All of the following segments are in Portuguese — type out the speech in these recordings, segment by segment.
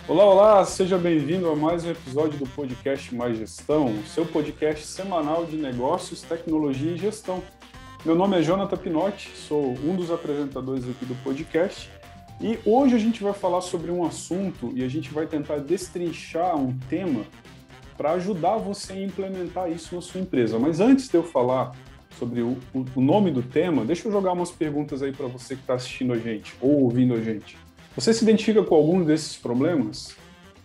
Olá, olá, seja bem-vindo a mais um episódio do podcast Mais Gestão, seu podcast semanal de negócios, tecnologia e gestão. Meu nome é Jonathan Pinotti, sou um dos apresentadores aqui do podcast e hoje a gente vai falar sobre um assunto e a gente vai tentar destrinchar um tema para ajudar você a implementar isso na sua empresa. Mas antes de eu falar sobre o nome do tema, deixa eu jogar umas perguntas aí para você que está assistindo a gente ou ouvindo a gente. Você se identifica com algum desses problemas?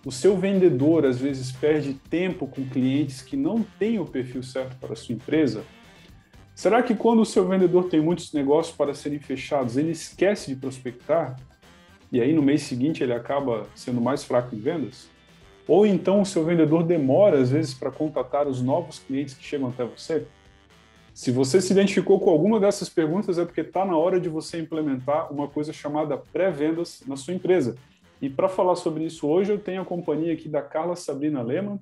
O seu vendedor, às vezes, perde tempo com clientes que não têm o perfil certo para a sua empresa? Será que quando o seu vendedor tem muitos negócios para serem fechados, ele esquece de prospectar? E aí, no mês seguinte, ele acaba sendo mais fraco em vendas? Ou então o seu vendedor demora, às vezes, para contatar os novos clientes que chegam até você? Se você se identificou com alguma dessas perguntas, é porque está na hora de você implementar uma coisa chamada pré-vendas na sua empresa. E para falar sobre isso hoje, eu tenho a companhia aqui da Carla Sabrina Lehmann,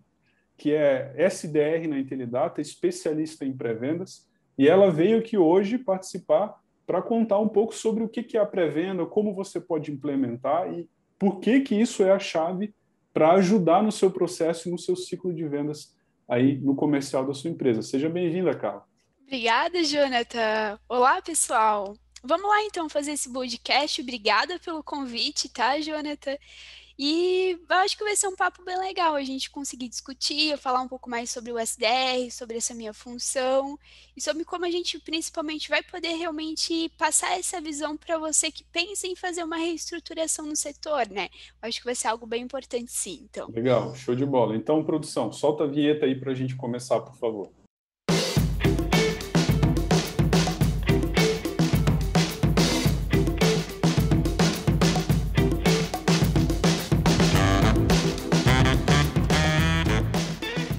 que é SDR na Intelidata, especialista em pré-vendas, e ela veio aqui hoje participar para contar um pouco sobre o que é a pré-venda, como você pode implementar e por que isso é a chave para ajudar no seu processo e no seu ciclo de vendas aí no comercial da sua empresa. Seja bem-vinda, Carla. Obrigada, Jonathan. Olá, pessoal. Vamos lá, então, fazer esse podcast. Obrigada pelo convite, tá, Jonathan? E eu acho que vai ser um papo bem legal a gente conseguir discutir, eu falar um pouco mais sobre o SDR, sobre essa minha função e sobre como a gente principalmente vai poder realmente passar essa visão para você que pensa em fazer uma reestruturação no setor, né? Eu acho que vai ser algo bem importante, sim, então. Legal, show de bola. Então, produção, solta a vinheta aí para a gente começar, por favor.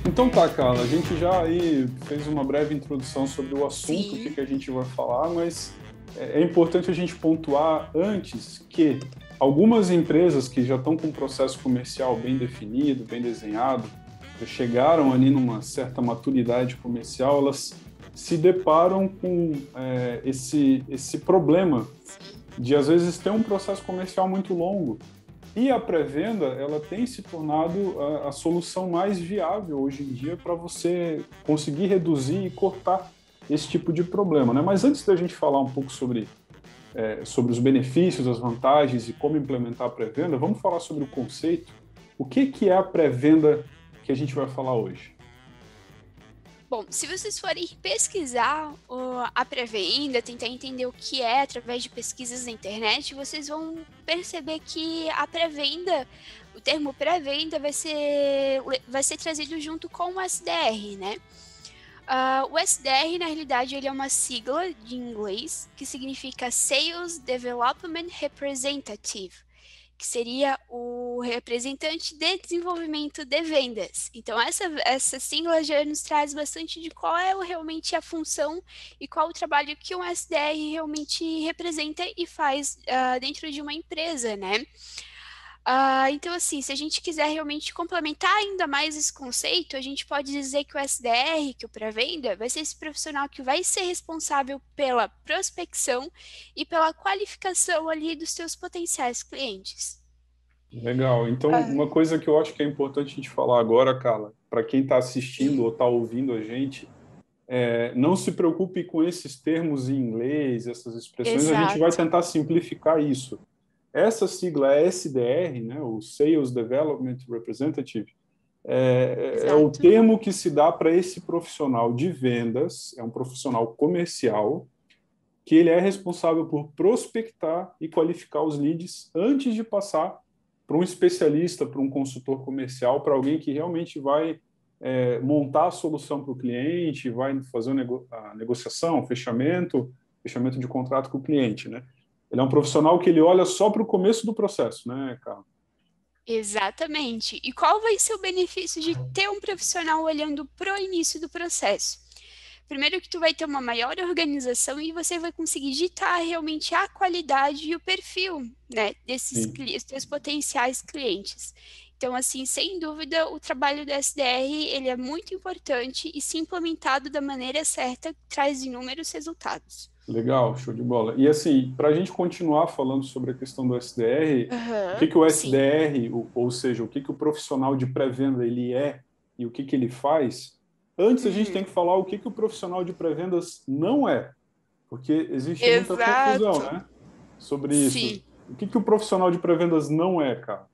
Então tá, Carla, a gente já aí fez uma breve introdução sobre o assunto, o que a gente vai falar, mas é importante a gente pontuar antes que algumas empresas que já estão com um processo comercial bem definido, bem desenhado, já chegaram ali numa certa maturidade comercial, elas se deparam com esse problema de, às vezes, ter um processo comercial muito longo. E a pré-venda, ela tem se tornado a solução mais viável hoje em dia para você conseguir reduzir e cortar esse tipo de problema, né? Mas antes da gente falar um pouco sobre os benefícios, as vantagens e como implementar a pré-venda, vamos falar sobre o conceito. O que é a pré-venda que a gente vai falar hoje? Bom, se vocês forem pesquisar a pré-venda, tentar entender o que é através de pesquisas na internet, vocês vão perceber que a pré-venda, o termo pré-venda vai ser trazido junto com o SDR, né? O SDR, na realidade, ele é uma sigla de inglês que significa Sales Development Representative, que seria o representante de desenvolvimento de vendas. Então, essa sigla já nos traz bastante de qual é realmente a função e qual o trabalho que um SDR realmente representa e faz dentro de uma empresa, né? Então, assim, se a gente quiser realmente complementar ainda mais esse conceito, a gente pode dizer que o SDR, que o pré-venda, vai ser esse profissional que vai ser responsável pela prospecção e pela qualificação ali dos seus potenciais clientes. Legal. Então, uma coisa que eu acho que é importante a gente falar agora, Carla, para quem está assistindo ou está ouvindo a gente, não se preocupe com esses termos em inglês, essas expressões, Exato. A gente vai tentar simplificar isso. Essa sigla é SDR, né, o Sales Development Representative, é o termo que se dá para esse profissional de vendas, é um profissional comercial, que ele é responsável por prospectar e qualificar os leads antes de passar para um especialista, para um consultor comercial, para alguém que realmente vai montar a solução para o cliente, vai fazer a negociação, fechamento de contrato com o cliente, né? Ele é um profissional que ele olha só para o começo do processo, né, Carla? Exatamente. E qual vai ser o benefício de ter um profissional olhando para o início do processo? Primeiro que tu vai ter uma maior organização e você vai conseguir ditar realmente a qualidade e o perfil, né, desses potenciais clientes. Então, assim, sem dúvida, o trabalho do SDR, ele é muito importante e, se implementado da maneira certa, traz inúmeros resultados. Legal, show de bola. E assim, para a gente continuar falando sobre a questão do SDR, o que Aham, que o sim. SDR, ou seja, o que que o profissional de pré-venda ele é e o que que ele faz, antes a gente tem Uhum. que falar o que que o profissional de pré-vendas não é, porque existe muita confusão, Exato. né, sobre isso. Sim. O que que o profissional de pré-vendas não é, cara?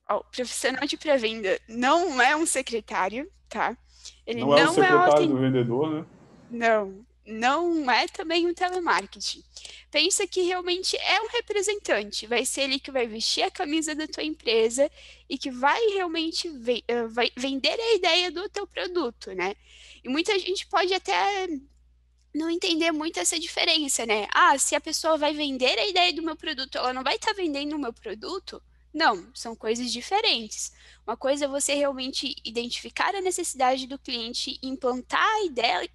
Ó, o profissional de pré-venda não é um secretário, tá? Ele Não é o não é o secretário do vendedor, né? não é também um telemarketing. Pensa que realmente é um representante, vai ser ele que vai vestir a camisa da tua empresa e que vai realmente vai vender a ideia do teu produto, né? E muita gente pode até não entender muito essa diferença, né? Ah, se a pessoa vai vender a ideia do meu produto, ela não vai estar vendendo o meu produto? Não, são coisas diferentes. Uma coisa é você realmente identificar a necessidade do cliente, implantar a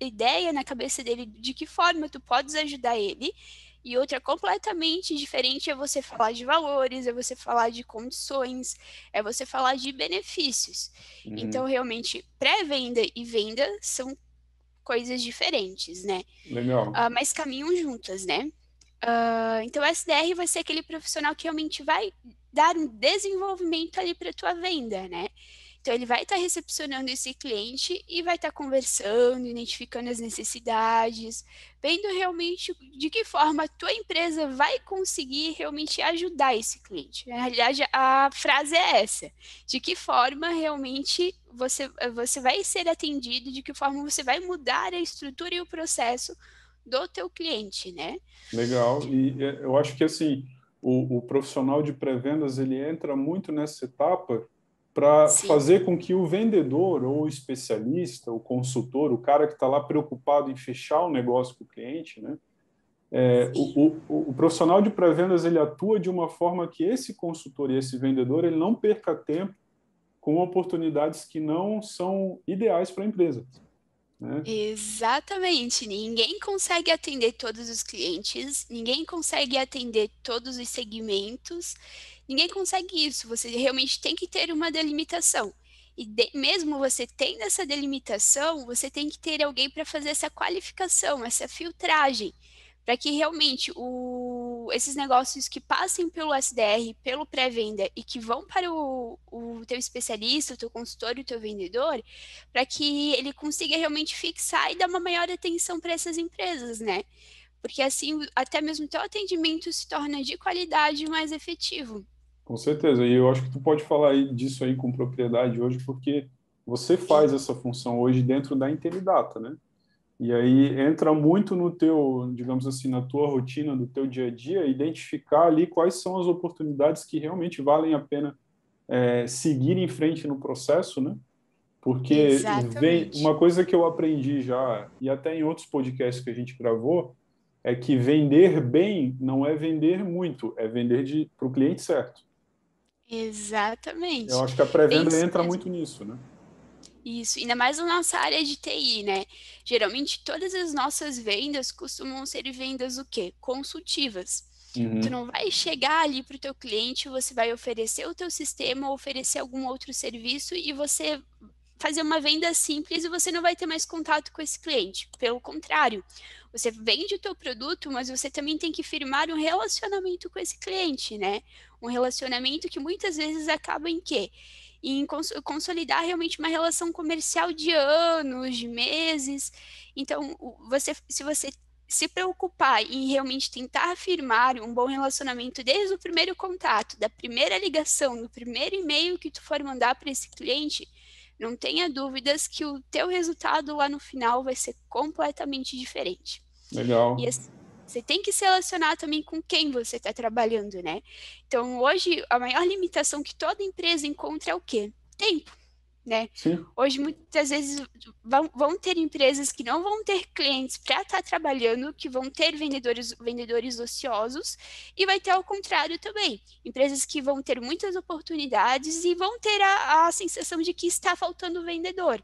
ideia na cabeça dele de que forma tu podes ajudar ele. E outra completamente diferente é você falar de valores, é você falar de condições, é você falar de benefícios. Então, Uhum. realmente, pré-venda e venda são coisas diferentes, né? Legal. Mas caminham juntas, né? Então, o SDR vai ser aquele profissional que realmente vai dar um desenvolvimento ali para a tua venda, né? Então, ele vai estar recepcionando esse cliente e vai estar conversando, identificando as necessidades, vendo realmente de que forma a tua empresa vai conseguir realmente ajudar esse cliente. Aliás, a frase é essa: de que forma realmente você vai ser atendido, de que forma você vai mudar a estrutura e o processo do teu cliente, né? Legal. E eu acho que assim, o profissional de pré-vendas ele entra muito nessa etapa para Sim, fazer com que o vendedor ou o especialista, o consultor, o cara que está lá preocupado em fechar o negócio com o cliente, né? sim. O profissional de pré-vendas ele atua de uma forma que esse consultor e esse vendedor ele não perca tempo com oportunidades que não são ideais para a empresa, né? Exatamente. Ninguém consegue atender todos os clientes, ninguém consegue atender todos os segmentos, ninguém consegue isso. Você realmente tem que ter uma delimitação. E mesmo você tendo essa delimitação, você tem que ter alguém para fazer essa qualificação, essa filtragem, para que realmente esses negócios que passem pelo SDR, pelo pré-venda e que vão para o teu especialista, o teu consultor, o teu vendedor, para que ele consiga realmente fixar e dar uma maior atenção para essas empresas, né? Porque assim, até mesmo o teu atendimento se torna de qualidade e mais efetivo. Com certeza. E eu acho que tu pode falar disso aí com propriedade hoje, porque você Sim, faz essa função hoje dentro da Intelidata, né? E aí entra muito no teu, digamos assim, na tua rotina, do teu dia a dia, identificar ali quais são as oportunidades que realmente valem a pena seguir em frente no processo, né? Porque vem exatamente. uma coisa que eu aprendi já, e até em outros podcasts que a gente gravou, é que vender bem não é vender muito, é vender para o cliente certo. Eu Exatamente. acho que a É pré-venda isso entra mesmo. muito nisso, né? Isso, ainda mais na nossa área de TI, né? Geralmente todas as nossas vendas costumam ser vendas o quê? Consultivas. Tu Uhum. não vai chegar ali para o teu cliente, você vai oferecer o teu sistema, oferecer algum outro serviço e você fazer uma venda simples e você não vai ter mais contato com esse cliente. Pelo contrário, você vende o teu produto, mas você também tem que firmar um relacionamento com esse cliente, né? Um relacionamento que muitas vezes acaba em quê? Em consolidar realmente uma relação comercial de anos, de meses. Então, se você se preocupar em realmente tentar afirmar um bom relacionamento desde o primeiro contato, da primeira ligação, do primeiro e-mail que tu for mandar para esse cliente, não tenha dúvidas que o teu resultado lá no final vai ser completamente diferente. E Legal. assim, você tem que se relacionar também com quem você está trabalhando, né? Então, hoje, a maior limitação que toda empresa encontra é o quê? Tempo, né? Sim, Hoje, muitas vezes, vão ter empresas que não vão ter clientes para estar trabalhando, que vão ter vendedores ociosos, e vai ter ao contrário também. Empresas que vão ter muitas oportunidades e vão ter a sensação de que está faltando vendedor.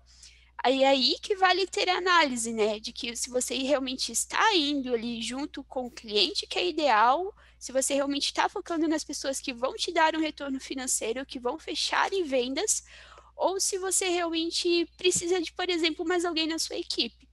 Aí é aí que vale ter análise, né? De que se você realmente está indo ali junto com o cliente que é ideal, se você realmente está focando nas pessoas que vão te dar um retorno financeiro, que vão fechar em vendas, ou se você realmente precisa de, por exemplo, mais alguém na sua equipe.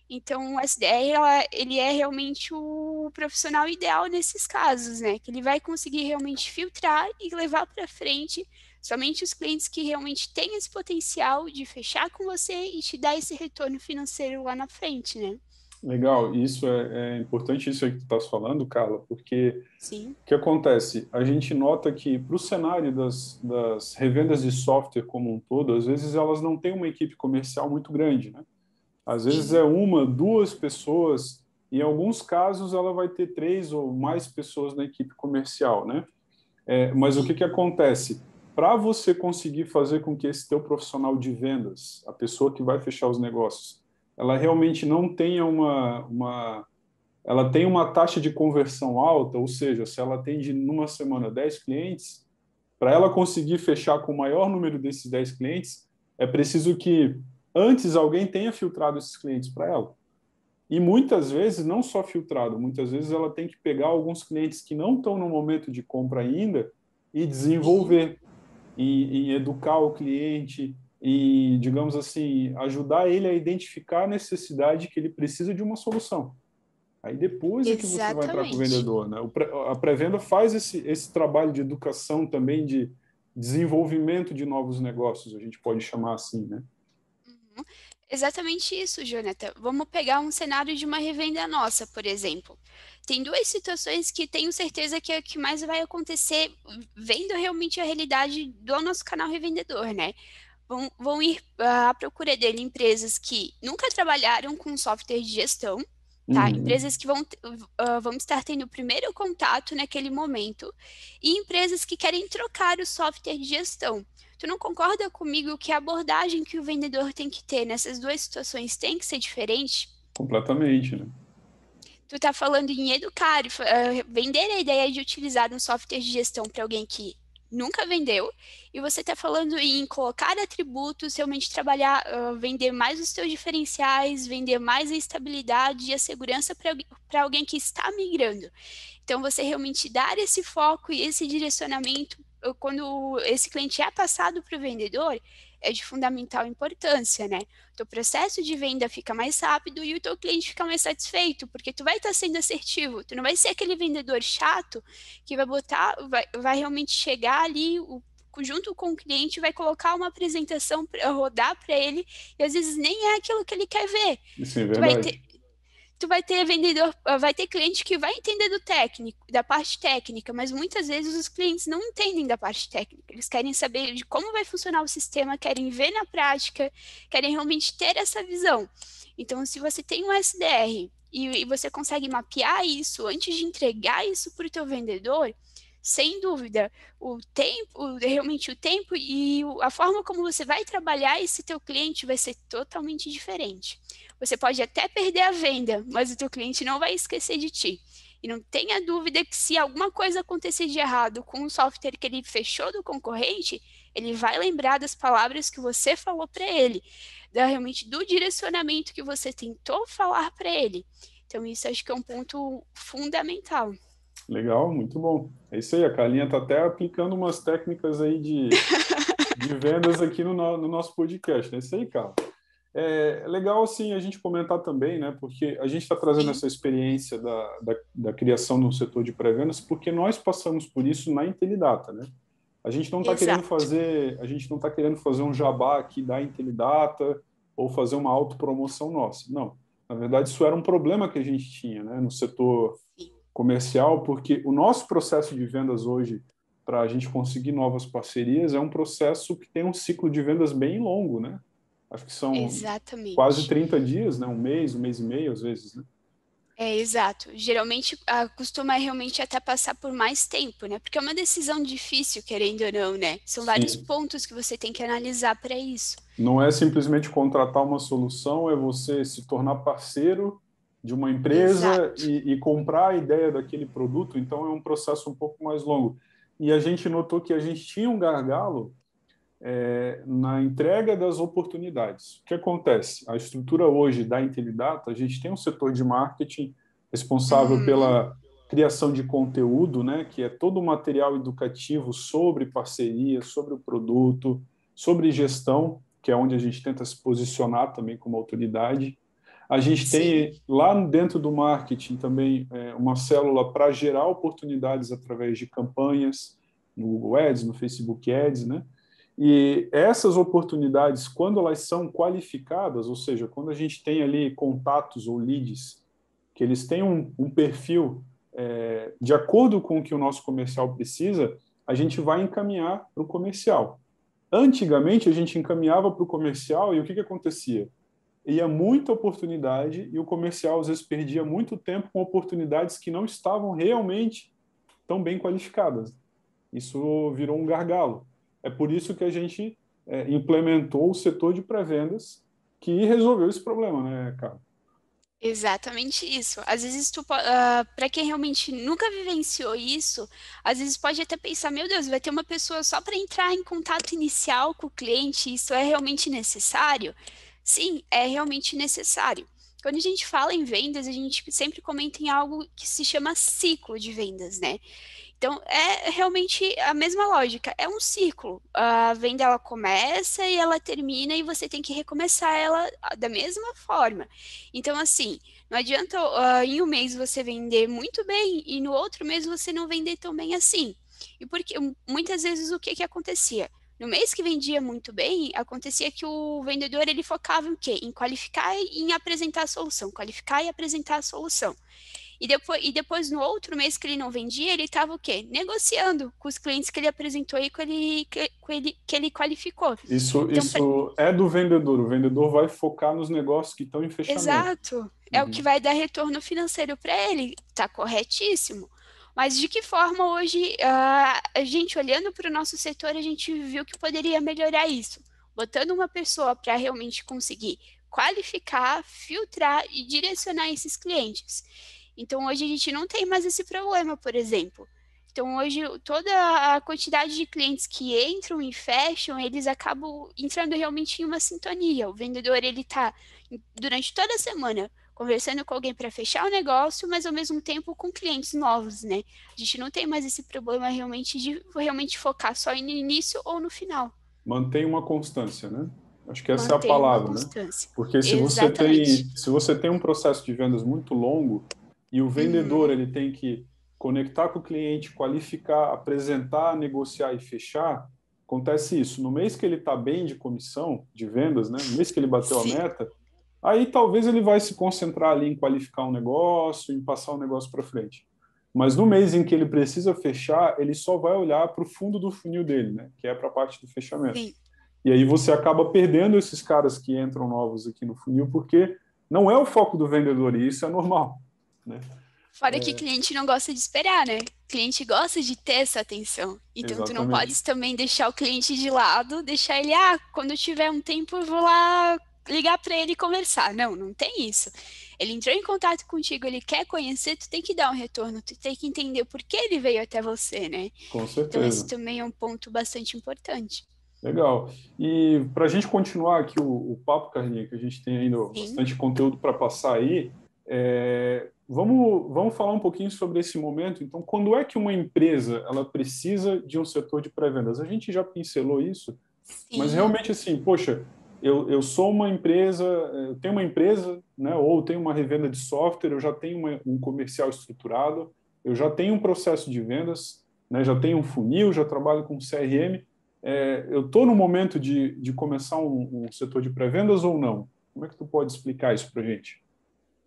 Então, o SDR, ele é realmente o profissional ideal nesses casos, né? Que ele vai conseguir realmente filtrar e levar para frente somente os clientes que realmente têm esse potencial de fechar com você e te dar esse retorno financeiro lá na frente, né? Legal, isso é importante isso aí que tu estás falando, Carla, porque Sim. o que acontece? A gente nota que para o cenário das revendas de software como um todo, às vezes elas não têm uma equipe comercial muito grande, né? Às vezes é Sim. uma, duas pessoas, e em alguns casos ela vai ter três ou mais pessoas na equipe comercial, né? Mas o que Sim. que acontece? Para você conseguir fazer com que esse teu profissional de vendas, a pessoa que vai fechar os negócios, ela realmente não tenha ela tem uma taxa de conversão alta, ou seja, se ela atende numa semana 10 clientes, para ela conseguir fechar com o maior número desses 10 clientes, é preciso que antes alguém tenha filtrado esses clientes para ela. E muitas vezes, não só filtrado, muitas vezes ela tem que pegar alguns clientes que não estão no momento de compra ainda e Sim. desenvolver, e educar o cliente, e, digamos assim, ajudar ele a identificar a necessidade que ele precisa de uma solução. Aí depois é que você vai entrar com o Exatamente. vendedor, né? A pré-venda faz esse trabalho de educação também, de desenvolvimento de novos negócios, a gente pode chamar assim, né? Uhum. Exatamente isso, Jonathan. Vamos pegar um cenário de uma revenda nossa, por exemplo. Tem duas situações que tenho certeza que é o que mais vai acontecer vendo realmente a realidade do nosso canal revendedor, né? Vão ir à procura dele empresas que nunca trabalharam com software de gestão, tá? Uhum. Empresas que vão estar tendo o primeiro contato naquele momento e empresas que querem trocar o software de gestão. Tu não concorda comigo que a abordagem que o vendedor tem que ter nessas duas situações tem que ser diferente? Completamente, né? Tu tá falando em educar, vender a ideia de utilizar um software de gestão para alguém que nunca vendeu, e você tá falando em colocar atributos, realmente trabalhar, vender mais os teus diferenciais, vender mais a estabilidade e a segurança para alguém que está migrando. Então, você realmente dar esse foco e esse direcionamento, quando esse cliente é passado para o vendedor, é de fundamental importância, né? O teu processo de venda fica mais rápido e o teu cliente fica mais satisfeito, porque tu vai estar sendo assertivo, tu não vai ser aquele vendedor chato que vai realmente chegar ali, junto com o cliente, vai colocar uma apresentação para rodar para ele e às vezes nem é aquilo que ele quer ver. Isso é Tu vai ter, verdade. tu vai ter vendedor, vai ter cliente que vai entender do técnico, da parte técnica, mas muitas vezes os clientes não entendem da parte técnica. Eles querem saber de como vai funcionar o sistema, querem ver na prática, querem realmente ter essa visão. Então, se você tem um SDR e você consegue mapear isso antes de entregar isso para o teu vendedor, sem dúvida, realmente o tempo e a forma como você vai trabalhar esse teu cliente vai ser totalmente diferente. Você pode até perder a venda, mas o teu cliente não vai esquecer de ti. E não tenha dúvida que se alguma coisa acontecer de errado com o software que ele fechou do concorrente, ele vai lembrar das palavras que você falou para ele, realmente do direcionamento que você tentou falar para ele. Então, isso acho que é um ponto fundamental. Legal, muito bom. É isso aí, a Carlinha está até aplicando umas técnicas aí de vendas aqui no nosso podcast. É isso aí, cara. É legal, assim, a gente comentar também, né? Porque a gente está trazendo Sim, essa experiência da criação no setor de pré-vendas, porque nós passamos por isso na Intelidata, né? exato. A gente não está querendo fazer um jabá aqui da Intelidata ou fazer uma autopromoção nossa. Não. Na verdade, isso era um problema que a gente tinha, né, no setor Sim, comercial, porque o nosso processo de vendas hoje, para a gente conseguir novas parcerias, é um processo que tem um ciclo de vendas bem longo, né? Acho que são quase exatamente. 30 dias, né? Um mês e meio, às vezes, né? É, exato. Geralmente costuma realmente até passar por mais tempo, né? Porque é uma decisão difícil, querendo ou não, né? São vários Sim. pontos que você tem que analisar para isso. Não é simplesmente contratar uma solução, é você se tornar parceiro de uma empresa Exato. e comprar a ideia daquele produto. Então, é um processo um pouco mais longo. E a gente notou que a gente tinha um gargalo na entrega das oportunidades. O que acontece? A estrutura hoje da Intelidata, a gente tem um setor de marketing responsável Uhum. criação de conteúdo, né, que é todo o material educativo sobre parceria, sobre o produto, sobre gestão, que é onde a gente tenta se posicionar também como autoridade. A gente Sim. tem lá dentro do marketing também uma célula para gerar oportunidades através de campanhas no Google Ads, no Facebook Ads, né? E essas oportunidades, quando elas são qualificadas, ou seja, quando a gente tem ali contatos ou leads, que eles têm um perfil de acordo com o que o nosso comercial precisa, a gente vai encaminhar para o comercial. Antigamente, a gente encaminhava para o comercial e o que acontecia? Ia muita oportunidade e o comercial, às vezes, perdia muito tempo com oportunidades que não estavam realmente tão bem qualificadas. Isso virou um gargalo. É por isso que a gente implementou o setor de pré-vendas, que resolveu esse problema, né, cara? Exatamente isso. Às vezes, para quem realmente nunca vivenciou isso, às vezes pode até pensar, meu Deus, vai ter uma pessoa só para entrar em contato inicial com o cliente, isso é realmente necessário? Sim, é realmente necessário. Quando a gente fala em vendas, a gente sempre comenta em algo que se chama ciclo de vendas, né? Então, é realmente a mesma lógica, é um ciclo. A venda ela começa e ela termina e você tem que recomeçar ela da mesma forma. Então, assim, não adianta em um mês você vender muito bem e no outro mês você não vender tão bem assim. E porque muitas vezes o que acontecia? No mês que vendia muito bem, acontecia que o vendedor ele focava em quê? Em qualificar e em apresentar a solução, qualificar e apresentar a solução. E depois, no outro mês que ele não vendia, ele estava o quê? Negociando com os clientes que ele apresentou e que ele qualificou. Então, Isso é do vendedor. O vendedor vai focar nos negócios que estão em fechamento. exato, é o que Uhum. vai dar retorno financeiro para ele, tá corretíssimo. Mas de que forma hoje, a gente olhando para o nosso setor, a gente viu que poderia melhorar isso? Botando uma pessoa para realmente conseguir qualificar, filtrar e direcionar esses clientes. Então, hoje a gente não tem mais esse problema, por exemplo. Então, hoje, toda a quantidade de clientes que entram e fecham, eles acabam entrando realmente em uma sintonia. O vendedor, ele está, durante toda a semana, conversando com alguém para fechar o negócio, mas ao mesmo tempo com clientes novos, né? A gente não tem mais esse problema realmente de realmente focar só no início ou no final. Mantém uma constância, né? Acho que essa é a Mantém uma palavra, né? constância. Porque Exatamente. se você tem um processo de vendas muito longo e o vendedor Uhum. ele tem que conectar com o cliente, qualificar, apresentar, negociar e fechar, acontece isso. No mês que ele está bem de comissão, de vendas, né? No mês que ele bateu a Sim. meta, aí talvez ele vai se concentrar ali em qualificar um negócio, em passar o negócio para frente. Mas no mês em que ele precisa fechar, ele só vai olhar para o fundo do funil dele, né? Que é para a parte do fechamento. Sim. E aí você acaba perdendo esses caras que entram novos aqui no funil, porque não é o foco do vendedor, e isso é normal, né? Fora que cliente não gosta de esperar, né? Cliente gosta de ter essa atenção. Então, tu não Exatamente. podes também deixar o cliente de lado, deixar ele, quando eu tiver um tempo, eu vou lá ligar para ele e conversar. Não, não tem isso. Ele entrou em contato contigo, ele quer conhecer, tu tem que dar um retorno, tu tem que entender por que ele veio até você, né? Com Então, esse certeza. também é um ponto bastante importante. Legal. E para a gente continuar aqui o papo, Carlinhos, que a gente tem ainda Sim. bastante conteúdo para passar aí, vamos falar um pouquinho sobre esse momento. Então, quando é que uma empresa ela precisa de um setor de pré-vendas? A gente já pincelou isso, mas Sim. realmente assim, poxa, eu sou uma empresa, eu tenho uma empresa, né, ou tenho uma revenda de software, eu já tenho um comercial estruturado, eu já tenho um processo de vendas, né, já tenho um funil, já trabalho com CRM. Eu estou no momento de começar um setor de pré-vendas ou não? Como é que tu pode explicar isso para a gente?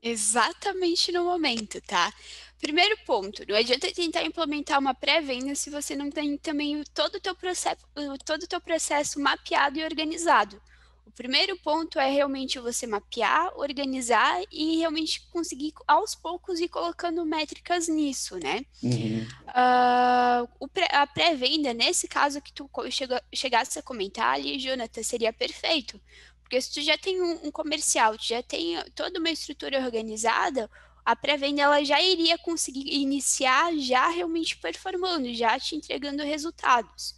Exatamente no momento, tá? Primeiro ponto, não adianta tentar implementar uma pré-venda se você não tem também todo o teu processo mapeado e organizado. O primeiro ponto é realmente você mapear, organizar e realmente conseguir aos poucos ir colocando métricas nisso, né? Uhum. A pré-venda, nesse caso que tu chegasse a comentar ali, Jonathan, seria perfeito. Porque se tu já tem um comercial, tu já tem toda uma estrutura organizada, a pré-venda ela já iria conseguir iniciar já realmente performando, já te entregando resultados.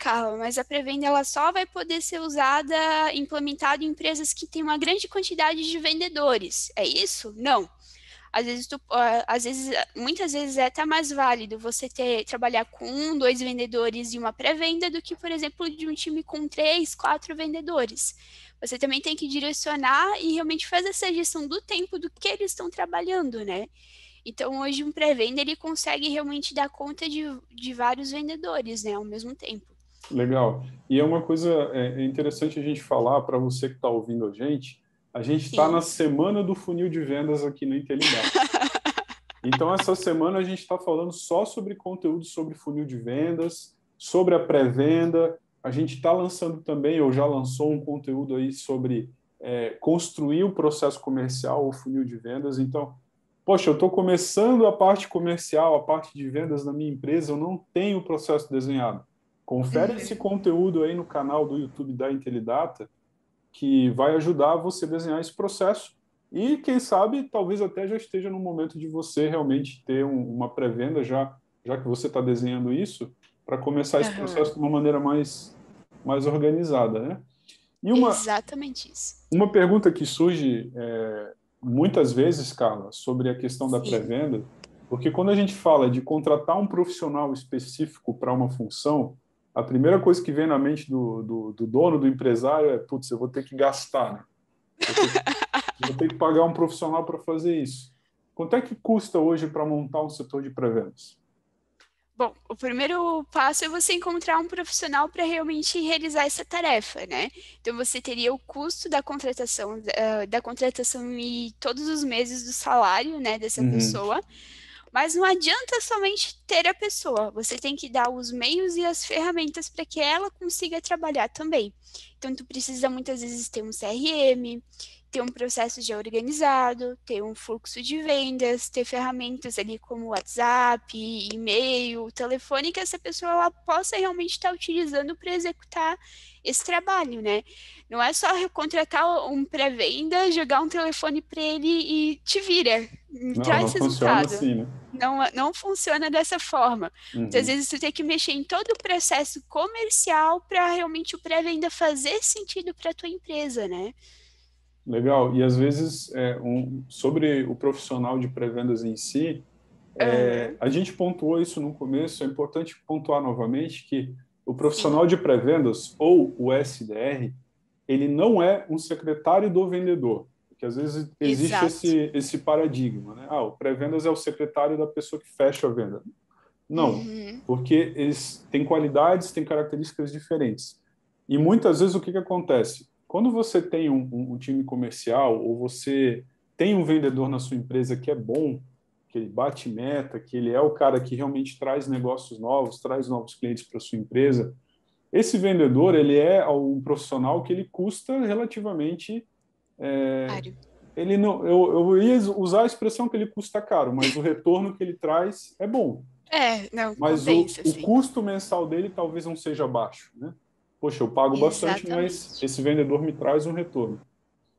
Carla, mas a pré-venda ela só vai poder ser usada, implementada em empresas que têm uma grande quantidade de vendedores. É isso? Não. Muitas vezes é até mais válido você trabalhar com um, dois vendedores e uma pré-venda do que, por exemplo, de um time com três, quatro vendedores. Você também tem que direcionar e realmente fazer essa gestão do tempo do que eles estão trabalhando, né? Então, hoje, um pré-venda, ele consegue realmente dar conta de vários vendedores, né, ao mesmo tempo. Legal. E é uma coisa interessante a gente falar para você que está ouvindo a gente está na Sim. semana do funil de vendas aqui no Intelidata. Então, essa semana a gente está falando só sobre conteúdo sobre funil de vendas, sobre a pré-venda. A gente está lançando também, ou já lançou um conteúdo aí sobre construir o processo comercial, o funil de vendas. Então, poxa, eu estou começando a parte comercial, a parte de vendas na minha empresa, eu não tenho o processo desenhado. Confere esse conteúdo aí no canal do YouTube da Intelidata, que vai ajudar você a desenhar esse processo. E, quem sabe, talvez até já esteja no momento de você realmente ter uma pré-venda, já que você está desenhando isso, para começar esse processo de uma maneira mais organizada, né? E Exatamente isso. uma pergunta que surge muitas vezes, Carla, sobre a questão da Sim. pré-venda, porque quando a gente fala de contratar um profissional específico para uma função, a primeira coisa que vem na mente do dono, do empresário, é: putz, eu vou ter que gastar, né? Vou ter que pagar um profissional para fazer isso. Quanto é que custa hoje para montar um setor de pré-vendas? Bom, o primeiro passo é você encontrar um profissional para realmente realizar essa tarefa, né? Então, você teria o custo da contratação e todos os meses do salário, né, dessa Uhum. pessoa. Mas não adianta somente ter a pessoa, você tem que dar os meios e as ferramentas para que ela consiga trabalhar também. Então, tu precisa muitas vezes ter um CRM, ter um processo já organizado, ter um fluxo de vendas, ter ferramentas ali como WhatsApp, e-mail, telefone, que essa pessoa ela possa realmente estar utilizando para executar esse trabalho, né? Não é só contratar um pré-venda, jogar um telefone para ele e te vira, Não traz funciona resultado. assim, né? Não funciona dessa forma. Muitas Uhum. vezes você tem que mexer em todo o processo comercial para realmente o pré-venda fazer sentido para a tua empresa, né? Legal. E às vezes, sobre o profissional de pré-vendas em si, Aham. a gente pontuou isso no começo, é importante pontuar novamente que o Sim, profissional de pré-vendas, ou o SDR, ele não é um secretário do vendedor, porque às vezes existe exato. esse paradigma, né? O pré-vendas é o secretário da pessoa que fecha a venda. Não, Uhum. porque eles têm qualidades, têm características diferentes. E muitas vezes o que acontece? Quando você tem um time comercial ou você tem um vendedor na sua empresa que é bom, que ele bate meta, que ele é o cara que realmente traz negócios novos, traz novos clientes para sua empresa, esse vendedor ele é um profissional que ele custa relativamente. Claro. Ele não, eu ia usar a expressão que ele custa caro, mas o retorno que ele traz é bom. Não, Mas compensa, o sim. custo mensal dele talvez não seja baixo, né? Poxa, eu pago bastante, mas Exatamente. esse vendedor me traz um retorno.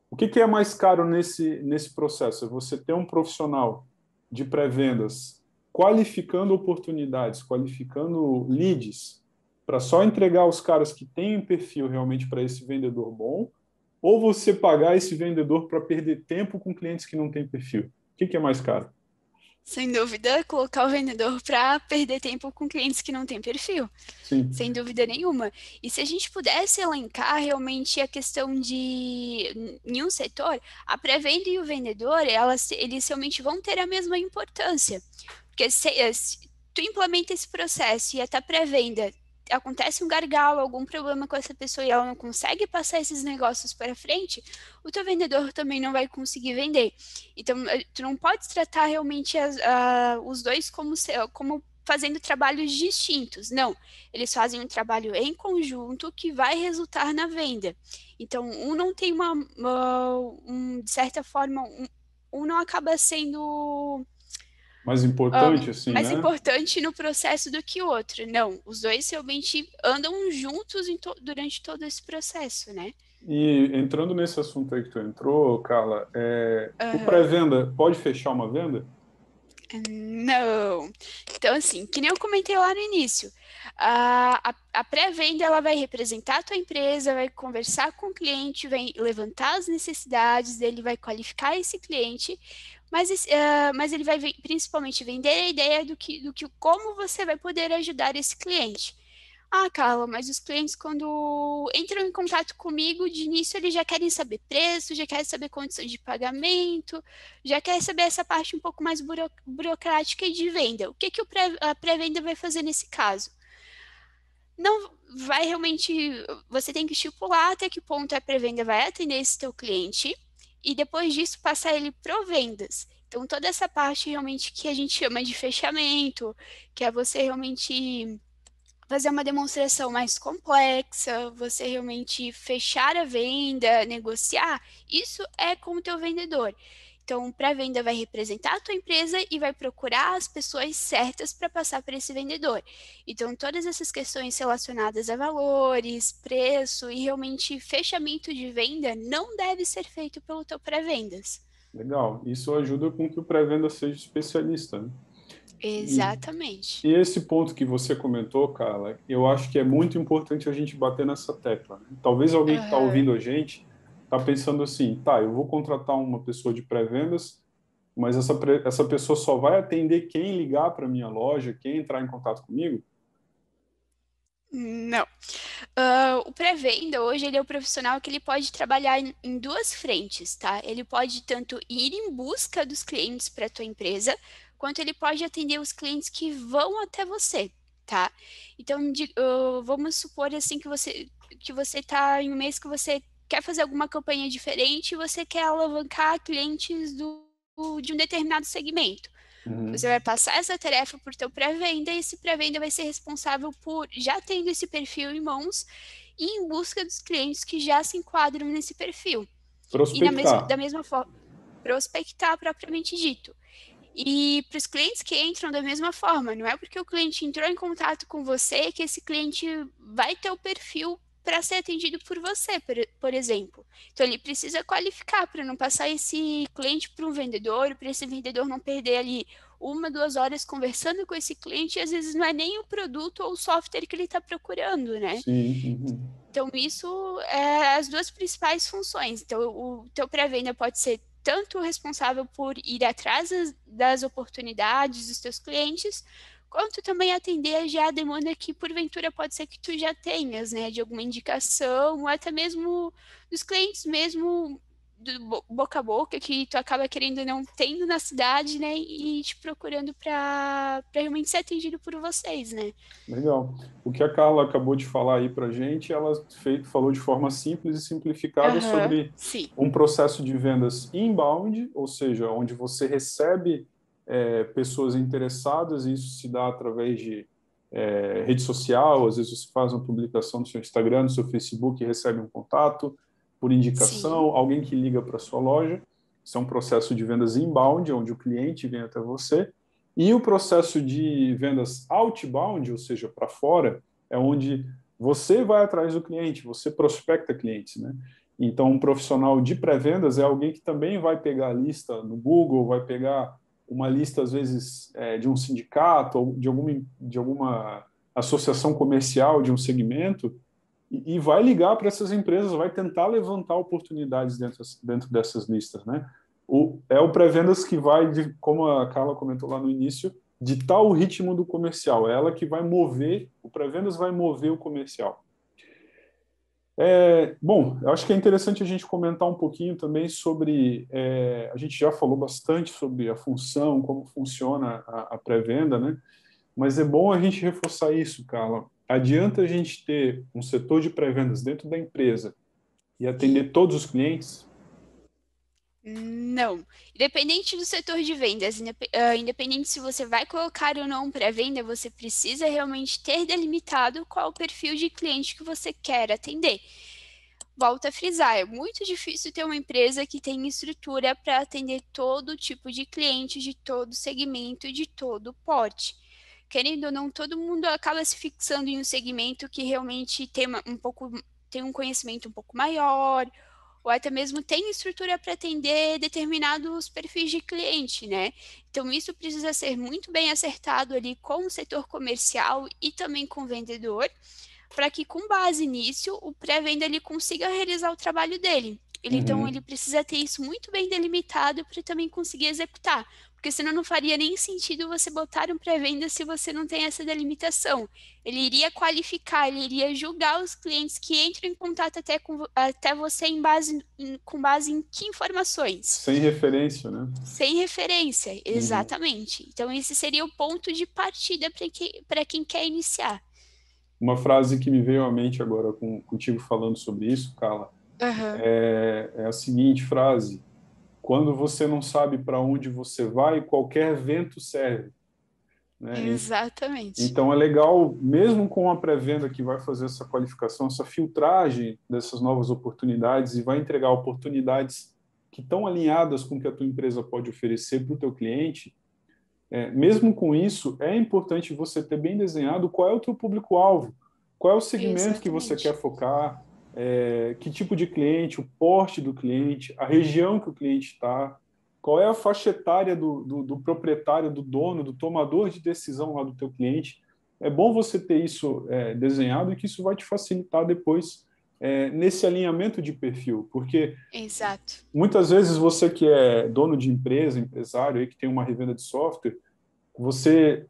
O que é mais caro nesse processo? É você ter um profissional de pré-vendas qualificando oportunidades, qualificando leads, para só entregar os caras que têm um perfil realmente para esse vendedor bom, ou você pagar esse vendedor para perder tempo com clientes que não têm perfil? O que é mais caro? Sem dúvida, colocar o vendedor para perder tempo com clientes que não têm perfil. Sim. Sem dúvida nenhuma. E se a gente pudesse elencar realmente a questão de em um setor, a pré-venda e o vendedor, eles realmente vão ter a mesma importância. Porque se tu implementa esse processo e até pré-venda acontece um gargalo, algum problema com essa pessoa e ela não consegue passar esses negócios para frente, o teu vendedor também não vai conseguir vender. Então, tu não pode tratar realmente os dois como fazendo trabalhos distintos. Não, eles fazem um trabalho em conjunto que vai resultar na venda. Então, um não tem de certa forma, um não acaba sendo Mais importante, assim, mais né? importante no processo do que o outro. Não, os dois realmente andam juntos durante todo esse processo, né? E entrando nesse assunto aí que tu entrou, Carla, o Aham. pré-venda pode fechar uma venda? Não. Então, assim, que nem eu comentei lá no início, A pré-venda ela vai representar a tua empresa, vai conversar com o cliente, vai levantar as necessidades dele, vai qualificar esse cliente, mas ele vai principalmente vender a ideia do que como você vai poder ajudar esse cliente. Ah, Carla, mas os clientes, quando entram em contato comigo, de início eles já querem saber preço, já querem saber condições de pagamento, já querem saber essa parte um pouco mais burocrática e de venda. O que que a pré-venda vai fazer nesse caso? Não vai realmente. Você tem que estipular até que ponto a pré-venda vai atender esse teu cliente e depois disso passar ele pro vendas. Então, toda essa parte realmente que a gente chama de fechamento, que é você realmente fazer uma demonstração mais complexa, você realmente fechar a venda, negociar, isso é com o teu vendedor. Então, para a venda vai representar a tua empresa e vai procurar as pessoas certas para passar para esse vendedor. Então, todas essas questões relacionadas a valores, preço e realmente fechamento de venda não deve ser feito pelo teu pré-vendas. Legal. Isso ajuda com que o pré-venda seja especialista, né? E, Exatamente. e esse ponto que você comentou, Carla, eu acho que é muito importante a gente bater nessa tecla, né? Talvez alguém que está Aham. ouvindo a gente está pensando assim, tá, eu vou contratar uma pessoa de pré-vendas, mas essa pessoa só vai atender quem ligar para minha loja, quem entrar em contato comigo? Não. O pré-venda hoje ele é o profissional que ele pode trabalhar em duas frentes, tá? Ele pode tanto ir em busca dos clientes para a tua empresa, quanto ele pode atender os clientes que vão até você, tá? Então, vamos supor assim que você está em um mês que você quer fazer alguma campanha diferente e você quer alavancar clientes de um determinado segmento. Você Uhum. vai passar essa tarefa por teu pré-venda e esse pré-venda vai ser responsável por, já tendo esse perfil em mãos, ir em busca dos clientes que já se enquadram nesse perfil. E da Prospectar. mesma forma, prospectar propriamente dito. E para os clientes que entram da mesma forma, não é porque o cliente entrou em contato com você que esse cliente vai ter o perfil para ser atendido por você, por exemplo. Então ele precisa qualificar para não passar esse cliente para um vendedor, para esse vendedor não perder ali 1, 2 horas conversando com esse cliente, e às vezes não é nem o produto ou o software que ele está procurando, né? Sim. Uhum. Então, isso é as duas principais funções. Então, o teu pré-venda pode ser tanto responsável por ir atrás das oportunidades dos teus clientes, quanto também atender já a demanda que, porventura, pode ser que tu já tenhas, né? De alguma indicação, ou até mesmo dos clientes mesmo do boca a boca, que tu acaba querendo ou não tendo na cidade, né? E te procurando para realmente ser atendido por vocês, né? Legal. O que a Carla acabou de falar aí para a gente, ela falou de forma simples e simplificada Aham, sobre sim. um processo de vendas inbound, ou seja, onde você recebe pessoas interessadas, e isso se dá através de rede social, às vezes você faz uma publicação no seu Instagram, no seu Facebook e recebe um contato por Sim. indicação, alguém que liga para a sua loja. Isso é um processo de vendas inbound, onde o cliente vem até você. E o processo de vendas outbound, ou seja, para fora, é onde você vai atrás do cliente, você prospecta clientes, né? Então, um profissional de pré-vendas é alguém que também vai pegar a lista no Google, vai pegar uma lista, às vezes, de um sindicato ou de alguma associação comercial de um segmento e vai ligar para essas empresas, vai tentar levantar oportunidades dentro dessas listas, né? É o pré-vendas que vai, como a Carla comentou lá no início, ditar o ritmo do comercial. É ela que vai mover, o pré-vendas vai mover o comercial. Bom, eu acho que é interessante a gente comentar um pouquinho também sobre. A gente já falou bastante sobre a função, como funciona a pré-venda, né? Mas é bom a gente reforçar isso, Carla. Adianta a gente ter um setor de pré-vendas dentro da empresa e atender todos os clientes? Não. Independente do setor de vendas, independente se você vai colocar ou não pré-venda, você precisa realmente ter delimitado qual o perfil de cliente que você quer atender. Volto a frisar, é muito difícil ter uma empresa que tenha estrutura para atender todo tipo de cliente, de todo segmento, de todo porte. Querendo ou não, todo mundo acaba se fixando em um segmento que realmente tem um conhecimento um pouco maior, ou até mesmo tem estrutura para atender determinados perfis de cliente, né? Então, isso precisa ser muito bem acertado ali com o setor comercial e também com o vendedor, para que com base nisso o pré-venda ele consiga realizar o trabalho dele. Então ele Uhum. precisa ter isso muito bem delimitado para também conseguir executar, porque senão não faria nem sentido você botar um pré-venda se você não tem essa delimitação. Ele iria qualificar, ele iria julgar os clientes que entram em contato até você com base em que informações? Sem referência, né? Sem referência, Uhum. exatamente. Então esse seria o ponto de partida para quem quer iniciar. Uma frase que me veio à mente agora contigo falando sobre isso, Carla, Aham. é a seguinte frase: quando você não sabe para onde você vai, qualquer vento serve, né? Exatamente. Então é legal, mesmo com a pré-venda que vai fazer essa qualificação, essa filtragem dessas novas oportunidades e vai entregar oportunidades que estão alinhadas com o que a tua empresa pode oferecer para o teu cliente. Mesmo com isso, é importante você ter bem desenhado qual é o teu público-alvo, qual é o segmento que você quer Exatamente. focar, que tipo de cliente, o porte do cliente, a região que o cliente está, qual é a faixa etária do proprietário, do dono, do tomador de decisão lá do teu cliente. É bom você ter isso desenhado e que isso vai te facilitar depois nesse alinhamento de perfil, porque Exato. muitas vezes você que é dono de empresa, empresário, aí, que tem uma revenda de software, você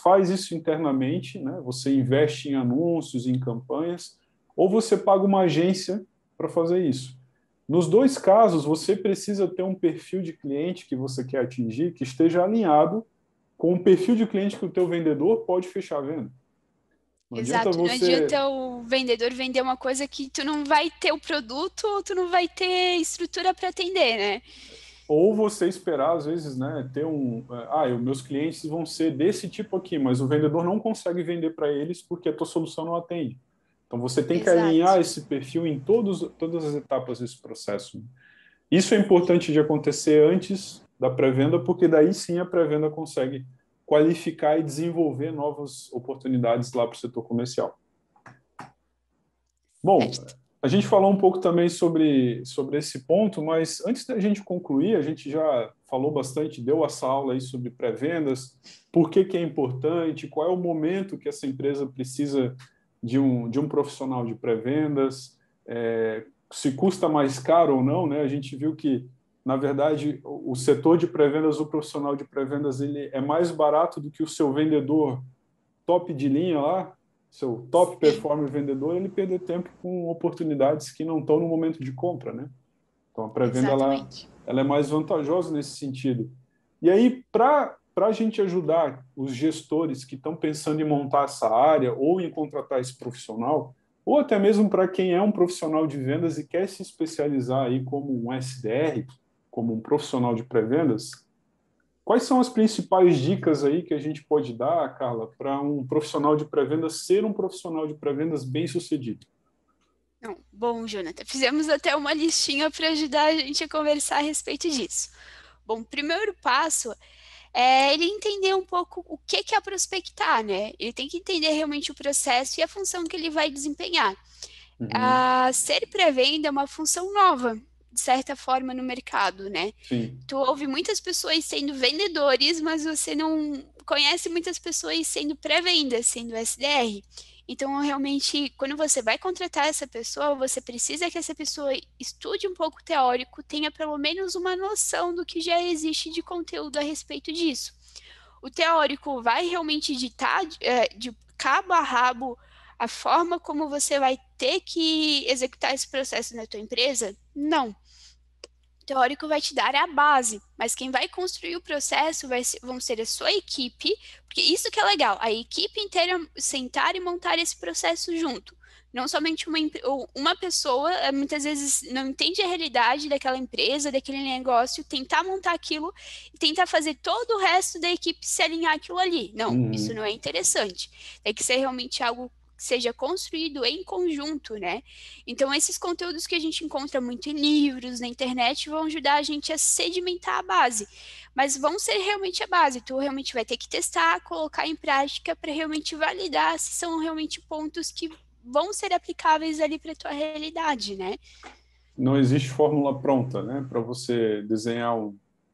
faz isso internamente, né? Você investe em anúncios, em campanhas, ou você paga uma agência para fazer isso. Nos dois casos, você precisa ter um perfil de cliente que você quer atingir que esteja alinhado com o perfil de cliente que o teu vendedor pode fechar a venda. Não adianta Exato. Não você adianta o vendedor vender uma coisa que tu não vai ter o produto ou tu não vai ter estrutura para atender, né? ou você esperar às vezes, né, ter os meus clientes vão ser desse tipo aqui, mas o vendedor não consegue vender para eles porque a tua solução não atende. Então, você tem que alinhar Exato. esse perfil em todas as etapas desse processo. Isso é importante de acontecer antes da pré-venda, porque daí sim a pré-venda consegue qualificar e desenvolver novas oportunidades lá para o setor comercial. Bom, Certo. a gente falou um pouco também sobre esse ponto, mas antes da gente concluir, a gente já falou bastante, deu essa aula aí sobre pré-vendas, por que é importante, qual é o momento que essa empresa precisa de um profissional de pré-vendas, se custa mais caro ou não, né? A gente viu que, na verdade, o setor de pré-vendas, o profissional de pré-vendas, ele é mais barato do que o seu vendedor top de linha lá, seu top Sim, performer vendedor, ele perder tempo com oportunidades que não estão no momento de compra, né? Então a pré-venda exatamente. ela é mais vantajosa nesse sentido. E aí, para a gente ajudar os gestores que estão pensando em montar essa área ou em contratar esse profissional, ou até mesmo para quem é um profissional de vendas e quer se especializar aí como um SDR, como um profissional de pré-vendas, quais são as principais dicas aí que a gente pode dar, Carla, para um profissional de pré-vendas ser um profissional de pré-vendas bem-sucedido? Não, bom, Jonathan, fizemos até uma listinha para ajudar a gente a conversar a respeito disso. Bom, o primeiro passo é ele entender um pouco o que é prospectar, né? Ele tem que entender realmente o processo e a função que ele vai desempenhar. Uhum. A ser pré-venda é uma função nova, de certa forma, no mercado, né? Sim. Tu ouve muitas pessoas sendo vendedores, mas você não conhece muitas pessoas sendo pré-venda, sendo SDR. Então, realmente, quando você vai contratar essa pessoa, você precisa que essa pessoa estude um pouco teórico, tenha pelo menos uma noção do que já existe de conteúdo a respeito disso. O teórico vai realmente ditar de cabo a rabo a forma como você vai ter que executar esse processo na tua empresa? Não. O teórico vai te dar a base, mas quem vai construir o processo vão ser a sua equipe, porque isso que é legal, a equipe inteira sentar e montar esse processo junto. Não somente uma pessoa, muitas vezes não entende a realidade daquela empresa, daquele negócio, tentar montar aquilo e tentar fazer todo o resto da equipe se alinhar aquilo ali. Não, isso Uhum. não é interessante. Tem que ser realmente algo que seja construído em conjunto, né? Então, esses conteúdos que a gente encontra muito em livros, na internet, vão ajudar a gente a sedimentar a base. Mas vão ser realmente a base. Tu realmente vai ter que testar, colocar em prática para realmente validar se são realmente pontos que vão ser aplicáveis ali para tua realidade, né? não existe fórmula pronta, né, para você desenhar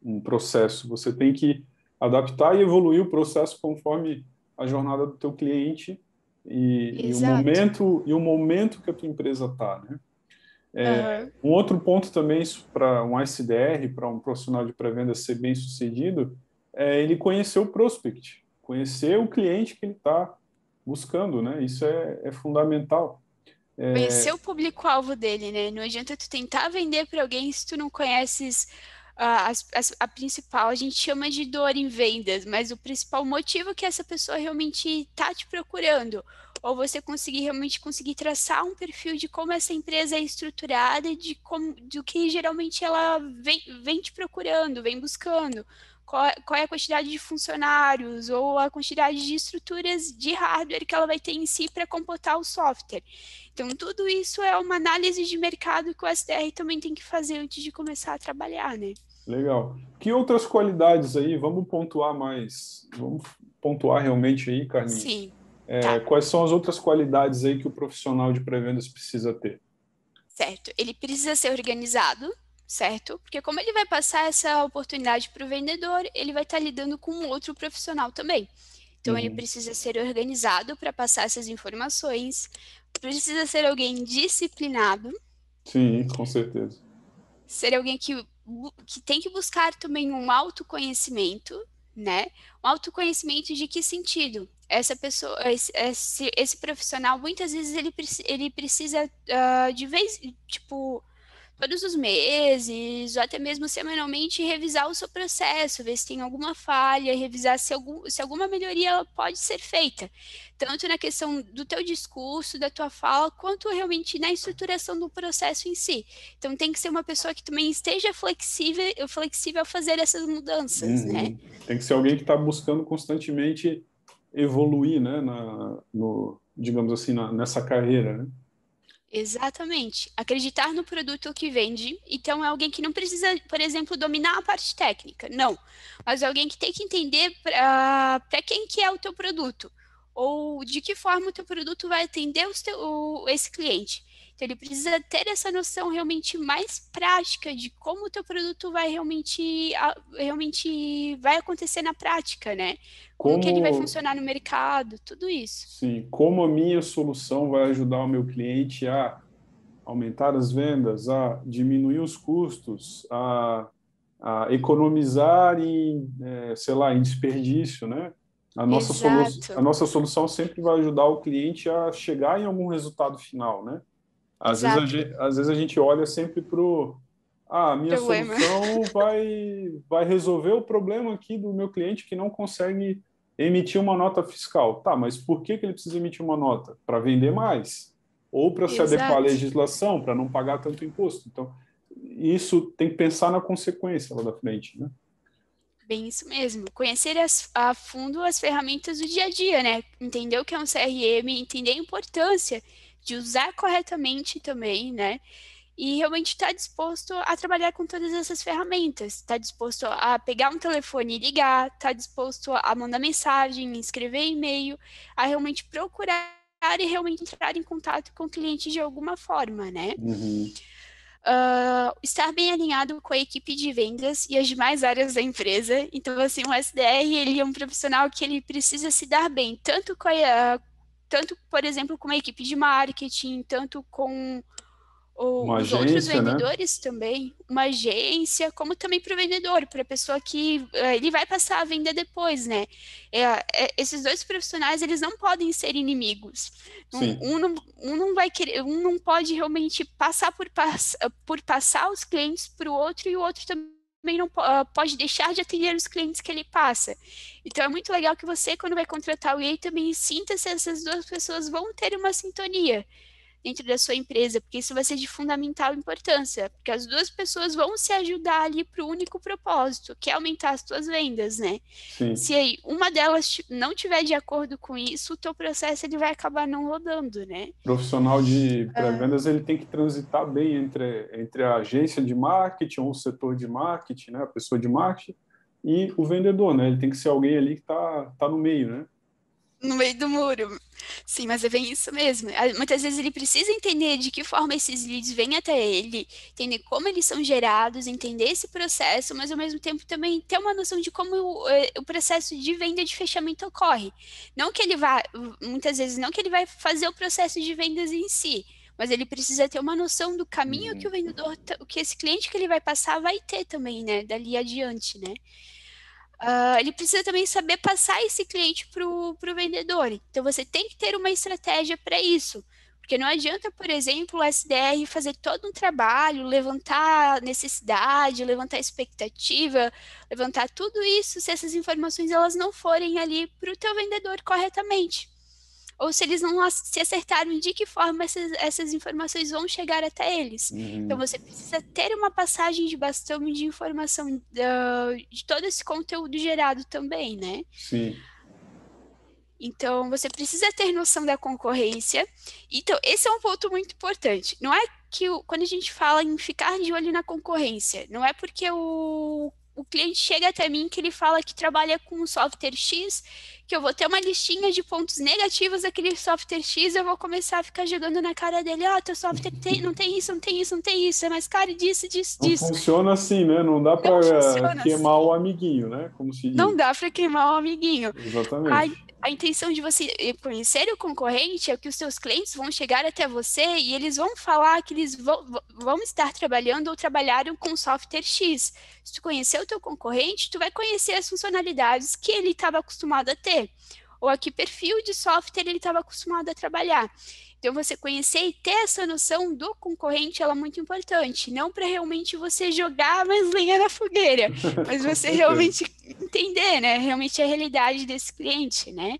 um processo. Você tem que adaptar e evoluir o processo conforme a jornada do teu cliente Exato. e o momento que a tua empresa está, né? Aham. Um outro ponto também para um SDR, para um profissional de pré-venda ser bem sucedido, é ele conhecer o prospect, conhecer o cliente que ele está buscando, né? Isso é fundamental. Conhecer o público-alvo dele, né? Não adianta tu tentar vender para alguém se tu não conheces a principal, a gente chama de dor em vendas, mas o principal motivo que essa pessoa realmente está te procurando, ou você conseguir realmente conseguir traçar um perfil de como essa empresa é estruturada e de como, do que geralmente ela vem te procurando, vem buscando. Qual é a quantidade de funcionários ou a quantidade de estruturas de hardware que ela vai ter em si para computar o software. Então, tudo isso é uma análise de mercado que o SDR também tem que fazer antes de começar a trabalhar, né? Legal. Que outras qualidades aí? Vamos pontuar mais. Vamos pontuar realmente aí, Carlinhos. Sim, tá, Quais são as outras qualidades aí que o profissional de pré-vendas precisa ter? certo. Ele precisa ser organizado, certo? Porque como ele vai passar essa oportunidade para o vendedor, ele vai estar lidando com um outro profissional também. Então, ele Uhum. precisa ser organizado para passar essas informações, precisa ser alguém disciplinado, Sim, com certeza. ser alguém que tem que buscar também um autoconhecimento, né? Um autoconhecimento de que sentido? Essa pessoa, esse profissional, muitas vezes ele precisa de vez, tipo, todos os meses, ou até mesmo semanalmente, revisar o seu processo, ver se tem alguma falha, revisar se alguma melhoria ela pode ser feita, tanto na questão do teu discurso, da tua fala, quanto realmente na estruturação do processo em si. Então tem que ser uma pessoa que também esteja flexível a fazer essas mudanças, né? Uhum. Tem que ser alguém que está buscando constantemente evoluir, né, digamos assim, nessa carreira, né? Exatamente. Acreditar no produto que vende. Então, é alguém que não precisa, por exemplo, dominar a parte técnica. Não. Mas é alguém que tem que entender para quem que é o teu produto. Ou de que forma o teu produto vai atender esse cliente. Então, ele precisa ter essa noção realmente mais prática de como o teu produto vai realmente vai acontecer na prática, né? Como que ele vai Como, funcionar no mercado, tudo isso. sim, como a minha solução vai ajudar o meu cliente a aumentar as vendas, a diminuir os custos, a economizar em, sei lá, em desperdício, né? A Exato. nossa solução sempre vai ajudar o cliente a chegar em algum resultado final, né? Exato. Às vezes a gente olha sempre para a minha Problema. solução vai resolver o problema aqui do meu cliente que não consegue emitir uma nota fiscal. Tá, mas por que ele precisa emitir uma nota? Para vender mais. Ou para se adequar à Exato. legislação, para não pagar tanto imposto. Então, isso tem que pensar na consequência lá da frente, né? Bem isso mesmo. Conhecer a fundo as ferramentas do dia a dia, né? Entender o que é um CRM, entender a importância de usar corretamente também, né? E realmente estar disposto a trabalhar com todas essas ferramentas. Estar disposto a pegar um telefone e ligar, estar disposto a mandar mensagem, escrever e-mail, a realmente procurar e realmente entrar em contato com o cliente de alguma forma, né? Uhum. Estar bem alinhado com a equipe de vendas e as demais áreas da empresa. Então, assim, o SDR, ele é um profissional que ele precisa se dar bem, tanto, por exemplo, com a equipe de marketing, tanto com Uma os outros agência, né? vendedores também, uma agência, como também para o vendedor, para a pessoa que ele vai passar a venda depois, né? Esses dois profissionais, eles não podem ser inimigos. Sim. Um não vai querer, um não pode realmente passar por passar os clientes para o outro e o outro também não pode deixar de atender os clientes que ele passa. Então é muito legal que você, quando vai contratar alguém, também sinta se essas duas pessoas vão ter uma sintonia dentro da sua empresa, porque isso vai ser de fundamental importância, porque as duas pessoas vão se ajudar ali para o único propósito, que é aumentar as suas vendas, né? Sim. Se aí uma delas não tiver de acordo com isso, o teu processo ele vai acabar não rodando, né? Profissional de pré-vendas ele tem que transitar bem entre a agência de marketing ou o setor de marketing, né, a pessoa de marketing e o vendedor, né? Ele tem que ser alguém ali que tá no meio, né? No meio do muro. Sim, mas é bem isso mesmo. Muitas vezes ele precisa entender de que forma esses leads vêm até ele, entender como eles são gerados, entender esse processo, mas ao mesmo tempo também ter uma noção de como o processo de venda e de fechamento ocorre. Não que ele vá, muitas vezes, não que ele vai fazer o processo de vendas em si, mas ele precisa ter uma noção do caminho que o Uhum. vendedor, o que esse cliente que ele vai passar vai ter também, né, dali adiante, né? Ele precisa também saber passar esse cliente para o vendedor. Então, você tem que ter uma estratégia para isso. Porque não adianta, por exemplo, o SDR fazer todo um trabalho, levantar necessidade, levantar expectativa, levantar tudo isso se essas informações elas não forem ali para o teu vendedor corretamente ou se eles não se acertaram de que forma essas informações vão chegar até eles. Então, Uhum. você precisa ter uma passagem de bastão de informação de todo esse conteúdo gerado também, né? Sim. Então, você precisa ter noção da concorrência. Então, esse é um ponto muito importante. Não é que quando a gente fala em ficar de olho na concorrência, não é porque o cliente chega até mim que ele fala que trabalha com um software X, que eu vou ter uma listinha de pontos negativos daquele software X, eu vou começar a ficar jogando na cara dele, teu software não tem isso, não tem isso, não tem isso, é mais caro disso, disso, Não disso. funciona assim, né? Não dá Não para funciona queimar assim. o amiguinho, né? Como se Não diz. dá para queimar um amiguinho. A, Exatamente. a intenção de você conhecer o concorrente é que os seus clientes vão chegar até você e eles vão falar que eles vão estar trabalhando ou trabalharam com software X. Se tu conhecer o teu concorrente, tu vai conhecer as funcionalidades que ele estava acostumado a ter, ou a que perfil de software ele estava acostumado a trabalhar. Então, você conhecer e ter essa noção do concorrente, ela é muito importante. Não para realmente você jogar mais lenha na fogueira, mas Com você certeza. realmente entender, né? Realmente a realidade desse cliente, né?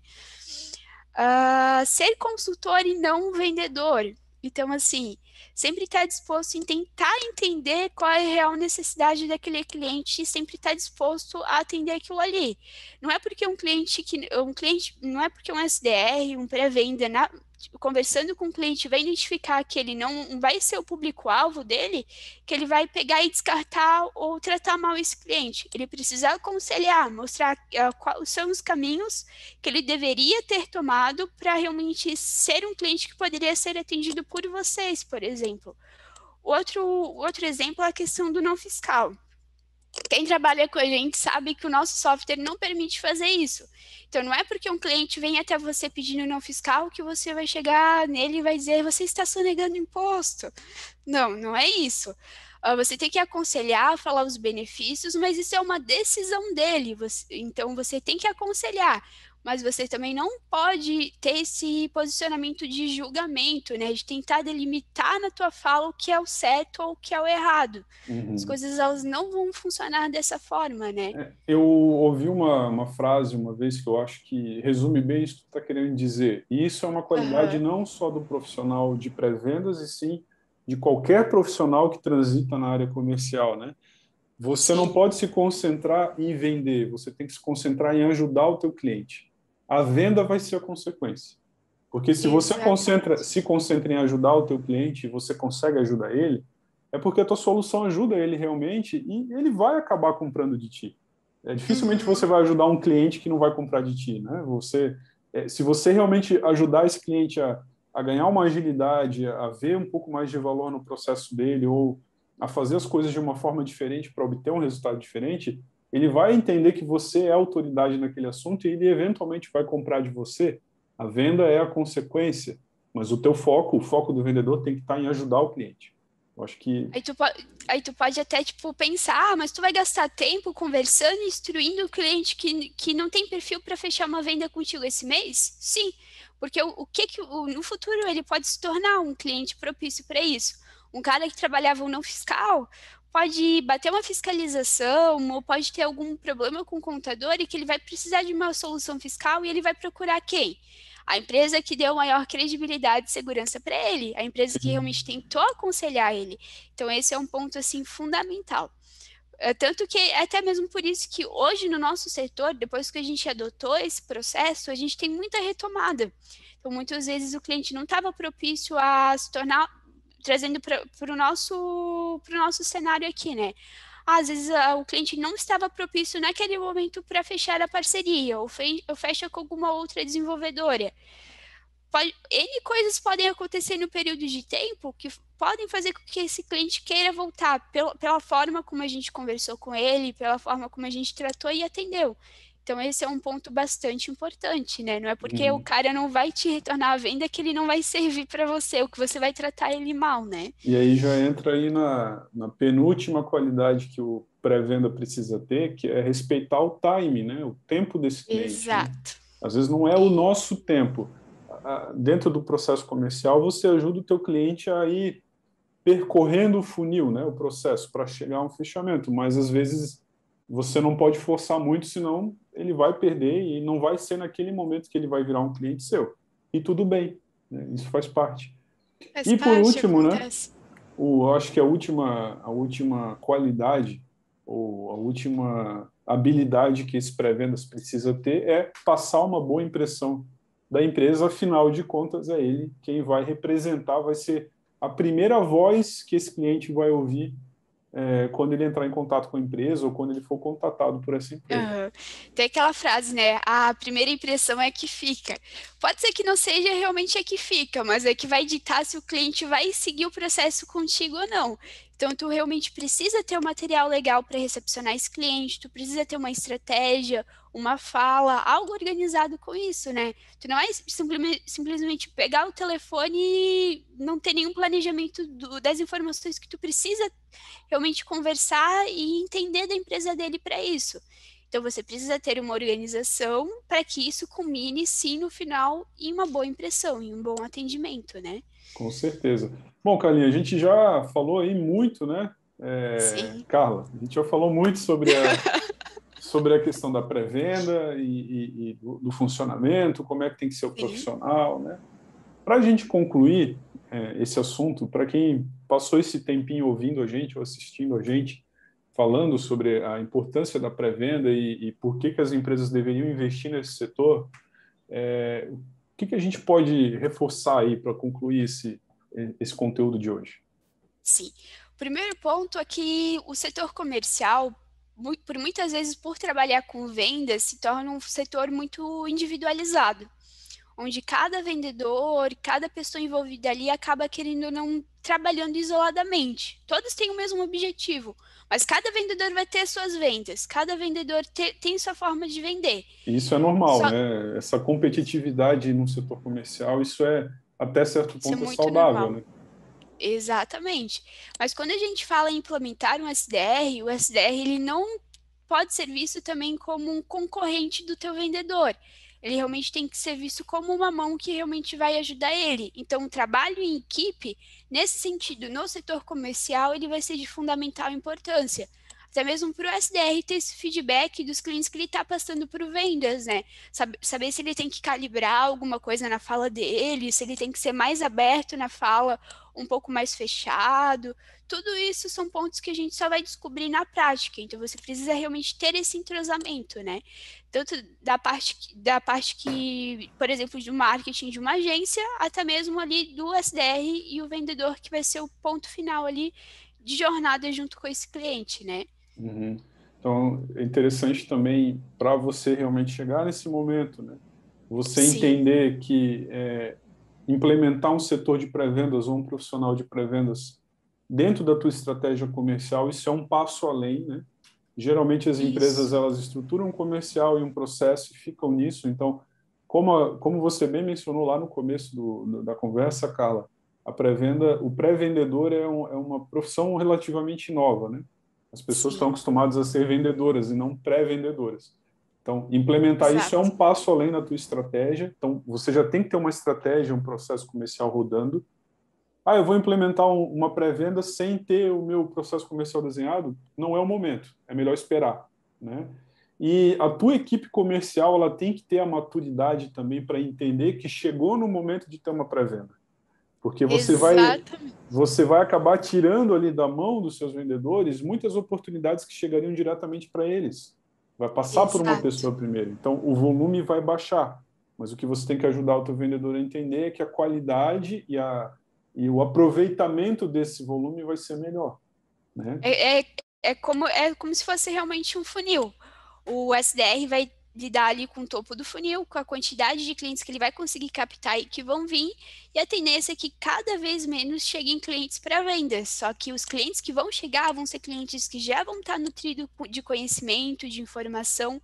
Ser consultor e não um vendedor. Então, assim, sempre estar disposto em tentar entender qual é a real necessidade daquele cliente e sempre estar disposto a atender aquilo ali. Não é porque não é porque um SDR, um pré-venda, conversando com o cliente vai identificar que ele não vai ser o público-alvo dele, que ele vai pegar e descartar ou tratar mal esse cliente. Ele precisa aconselhar, mostrar quais são os caminhos que ele deveria ter tomado para realmente ser um cliente que poderia ser atendido por vocês, por exemplo. Outro exemplo é a questão do não fiscal. Quem trabalha com a gente sabe que o nosso software não permite fazer isso. Então, não é porque um cliente vem até você pedindo não fiscal que você vai chegar nele e vai dizer você está sonegando imposto. Não, não é isso. Você tem que aconselhar, falar os benefícios, mas isso é uma decisão dele. Então, você tem que aconselhar, mas você também não pode ter esse posicionamento de julgamento, né? De tentar delimitar na tua fala o que é o certo ou o que é o errado. As Uhum. coisas elas não vão funcionar dessa forma, né? Eu ouvi uma frase uma vez que eu acho que resume bem isso que tu está querendo dizer. E isso é uma qualidade Aham, não só do profissional de pré-vendas, e sim de qualquer profissional que transita na área comercial, né? Você não sim, pode se concentrar em vender, você tem que se concentrar em ajudar o teu cliente. A venda vai ser a consequência. Porque se você exatamente. se concentra em ajudar o teu cliente e você consegue ajudar ele, é porque a tua solução ajuda ele realmente e ele vai acabar comprando de ti. Dificilmente você Uhum, vai ajudar um cliente que não vai comprar de ti, né? Se você realmente ajudar esse cliente a ganhar uma agilidade, a ver um pouco mais de valor no processo dele ou a fazer as coisas de uma forma diferente para obter um resultado diferente, ele vai entender que você é autoridade naquele assunto e ele eventualmente vai comprar de você. A venda é a consequência, mas o teu foco, o foco do vendedor tem que estar em ajudar o cliente. Eu acho que Aí tu pode até, tipo, pensar, mas tu vai gastar tempo conversando e instruindo o cliente que não tem perfil para fechar uma venda contigo esse mês? Sim, porque no futuro ele pode se tornar um cliente propício para isso. Um cara que trabalhava um não fiscal pode bater uma fiscalização ou pode ter algum problema com o contador e que ele vai precisar de uma solução fiscal e ele vai procurar quem? A empresa que deu maior credibilidade e segurança para ele, a empresa que realmente tentou aconselhar ele. Então, esse é um ponto assim fundamental. Tanto que é até mesmo por isso que hoje no nosso setor, depois que a gente adotou esse processo, a gente tem muita retomada. Então, muitas vezes o cliente não estava propício a se tornar, trazendo para o nosso cenário aqui, né? às vezes o cliente não estava propício naquele momento para fechar a parceria, ou fecha com alguma outra desenvolvedora. N coisas podem acontecer no período de tempo que podem fazer com que esse cliente queira voltar pela forma como a gente conversou com ele, pela forma como a gente tratou e atendeu. Então, esse é um ponto bastante importante, né? Não é porque o Uhum. cara não vai te retornar a venda que ele não vai servir para você, ou que você vai tratar ele mal, né? E aí já entra aí na penúltima qualidade que o pré-venda precisa ter, que é respeitar o time, né? O tempo desse cliente, né? Exato. Às vezes não é o E, nosso tempo. Dentro do processo comercial, você ajuda o teu cliente a ir percorrendo o funil, né? O processo para chegar a um fechamento, mas às vezes você não pode forçar muito, senão ele vai perder e não vai ser naquele momento que ele vai virar um cliente seu. E tudo bem, né? Isso faz parte. faz E por parte, último, né? acontece. Acho que a última qualidade ou a última habilidade que esse pré-vendas precisa ter é passar uma boa impressão da empresa, afinal de contas, é ele quem vai representar, vai ser a primeira voz que esse cliente vai ouvir quando ele entrar em contato com a empresa ou quando ele for contatado por essa empresa. Aham. Tem aquela frase, né? A primeira impressão é que fica. Pode ser que não seja realmente a que fica, mas é que vai ditar se o cliente vai seguir o processo contigo ou não. Então, tu realmente precisa ter um material legal para recepcionar esse cliente, tu precisa ter uma estratégia, uma fala, algo organizado com isso, né? Tu não é simplesmente pegar o telefone e não ter nenhum planejamento das informações que tu precisa realmente conversar e entender da empresa dele para isso. Então, você precisa ter uma organização para que isso culmine, sim, no final, em uma boa impressão, em um bom atendimento, né? Com certeza. Bom, Carlinhos, a gente já falou aí muito, né? Sim. Carla, a gente já falou muito sobre a questão da pré-venda e do funcionamento, como é que tem que ser o Sim. profissional, né? Para a gente concluir esse assunto, para quem passou esse tempinho ouvindo a gente ou assistindo a gente, falando sobre a importância da pré-venda e por que as empresas deveriam investir nesse setor, o que a gente pode reforçar aí para concluir esse conteúdo de hoje? Sim. O primeiro ponto é que o setor comercial, por muitas vezes, por trabalhar com vendas, se torna um setor muito individualizado, onde cada vendedor, cada pessoa envolvida ali acaba querendo ou não trabalhando isoladamente. Todos têm o mesmo objetivo, mas cada vendedor vai ter suas vendas, cada vendedor tem sua forma de vender. E isso é normal, Só, né? Essa competitividade no setor comercial, isso até certo isso é ponto, é muito saudável, normal. né? Exatamente. Mas quando a gente fala em implementar um SDR, o SDR ele não pode ser visto também como um concorrente do teu vendedor. Ele realmente tem que ser visto como uma mão que realmente vai ajudar ele. Então, o trabalho em equipe, nesse sentido, no setor comercial, ele vai ser de fundamental importância. Até mesmo para o SDR ter esse feedback dos clientes que ele está passando por vendas, né? Saber se ele tem que calibrar alguma coisa na fala dele, se ele tem que ser mais aberto na fala, um pouco mais fechado. Tudo isso são pontos que a gente só vai descobrir na prática. Então, você precisa realmente ter esse entrosamento, né? Tanto da parte que, por exemplo, do marketing de uma agência, até mesmo ali do SDR e o vendedor, que vai ser o ponto final ali de jornada junto com esse cliente, né? Uhum. Então, é interessante também para você realmente chegar nesse momento, né? Você Sim, entender que implementar um setor de pré-vendas ou um profissional de pré-vendas dentro da tua estratégia comercial, isso é um passo além, né? Geralmente as empresas isso. elas estruturam um comercial e um processo e ficam nisso. Então, como você bem mencionou lá no começo da conversa, Carla, a pré-venda, o pré-vendedor é uma profissão relativamente nova, né? As pessoas estão Sim, acostumadas a ser vendedoras e não pré-vendedoras. Então, implementar isso é um exato. passo além na tua estratégia. Então, você já tem que ter uma estratégia, um processo comercial rodando. Eu vou implementar uma pré-venda sem ter o meu processo comercial desenhado? Não é o momento, é melhor esperar, né? E a tua equipe comercial, ela tem que ter a maturidade também para entender que chegou no momento de ter uma pré-venda. Porque Exatamente. você vai acabar tirando ali da mão dos seus vendedores muitas oportunidades que chegariam diretamente para eles. Vai passar por uma Exato. pessoa primeiro. Então, o volume vai baixar. Mas o que você tem que ajudar o teu vendedor a entender é que a qualidade e o aproveitamento desse volume vai ser melhor, né? É, é, é como se fosse realmente um funil. O SDR vai lidar ali com o topo do funil, com a quantidade de clientes que ele vai conseguir captar e que vão vir, e a tendência é que cada vez menos cheguem clientes para vendas. Só que os clientes que vão chegar vão ser clientes que já vão estar nutridos de conhecimento, de informação,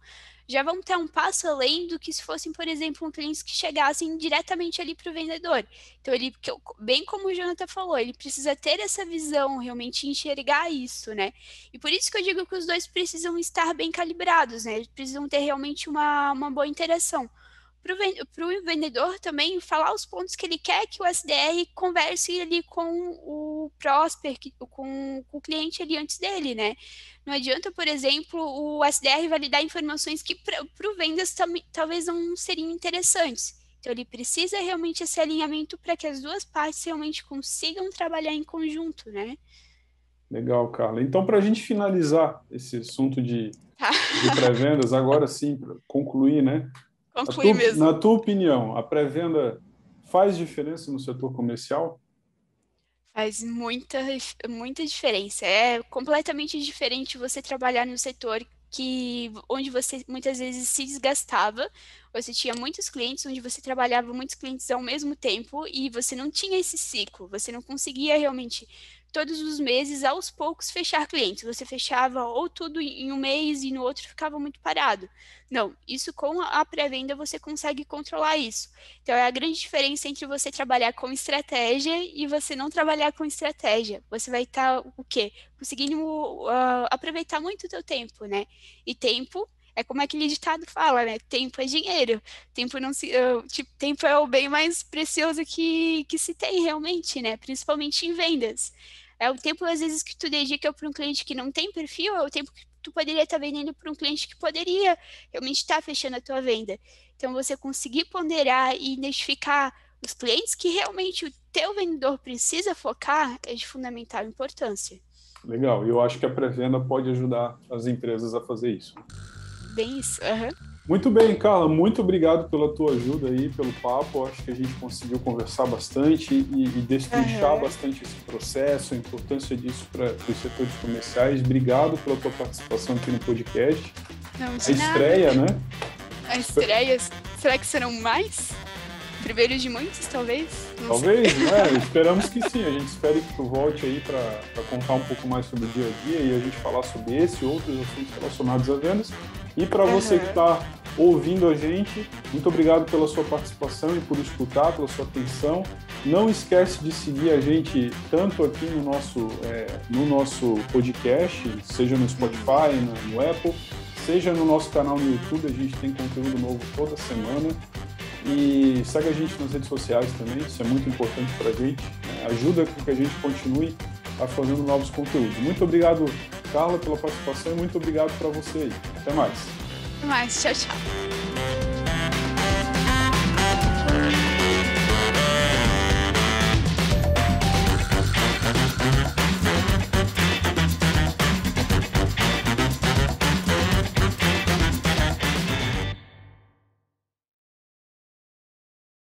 já vão estar um passo além do que se fossem, por exemplo, clientes que chegassem diretamente ali para o vendedor. Então, bem como o Jonathan falou, ele precisa ter essa visão, realmente enxergar isso, né? E por isso que eu digo que os dois precisam estar bem calibrados, né? Eles precisam ter realmente uma boa interação. Para o vendedor também falar os pontos que ele quer que o SDR converse ali com o prospect, com o cliente ali antes dele, né? Não adianta, por exemplo, o SDR validar informações que para o vendas talvez não seriam interessantes. Então, ele precisa realmente esse alinhamento para que as duas partes realmente consigam trabalhar em conjunto, né? Legal, Carla. Então, para a gente finalizar esse assunto de pré-vendas, agora sim, para concluir, né? Concluir mesmo. Na tua opinião, a pré-venda faz diferença no setor comercial? Faz muita diferença. É completamente diferente você trabalhar no setor onde você muitas vezes se desgastava, você tinha muitos clientes, onde você trabalhava muitos clientes ao mesmo tempo e você não tinha esse ciclo, você não conseguia realmente todos os meses, aos poucos, fechar clientes. Você fechava ou tudo em um mês e no outro ficava muito parado. Não, isso com a pré-venda você consegue controlar isso. Então, é a grande diferença entre você trabalhar com estratégia e você não trabalhar com estratégia. Você vai estar, o quê? Conseguindo aproveitar muito o teu tempo, né? E tempo é como aquele ditado fala, né? Tempo é dinheiro. Tempo não se, tempo é o bem mais precioso que se tem realmente, né? Principalmente em vendas. É o tempo, às vezes, que tu dedica para um cliente que não tem perfil, é o tempo que tu poderia estar vendendo para um cliente que poderia realmente estar fechando a tua venda. Então, você conseguir ponderar e identificar os clientes que realmente o teu vendedor precisa focar é de fundamental importância. Legal, e eu acho que a pré-venda pode ajudar as empresas a fazer isso. Bem isso, aham. Muito bem, Carla, muito obrigado pela tua ajuda aí, pelo papo. Acho que a gente conseguiu conversar bastante e destrinchar bastante esse processo, a importância disso para os setores comerciais. Obrigado pela tua participação aqui no podcast. Não, a estreia, né? A estreia, será que serão mais? Primeiro de muitos, talvez? Talvez, né? Esperamos que sim. A gente espera que tu volte aí para contar um pouco mais sobre o dia a dia e a gente falar sobre esse e outros assuntos relacionados a vendas. E para você que está ouvindo a gente, muito obrigado pela sua participação e por escutar, pela sua atenção. Não esquece de seguir a gente tanto aqui no nosso podcast, seja no Spotify, no Apple, seja no nosso canal no YouTube. A gente tem conteúdo novo toda semana. E segue a gente nas redes sociais também, isso é muito importante para a gente, né? Ajuda com que a gente continue fazendo novos conteúdos. Muito obrigado, Carla, pela participação e muito obrigado para você aí. Até mais. Até mais, tchau, tchau.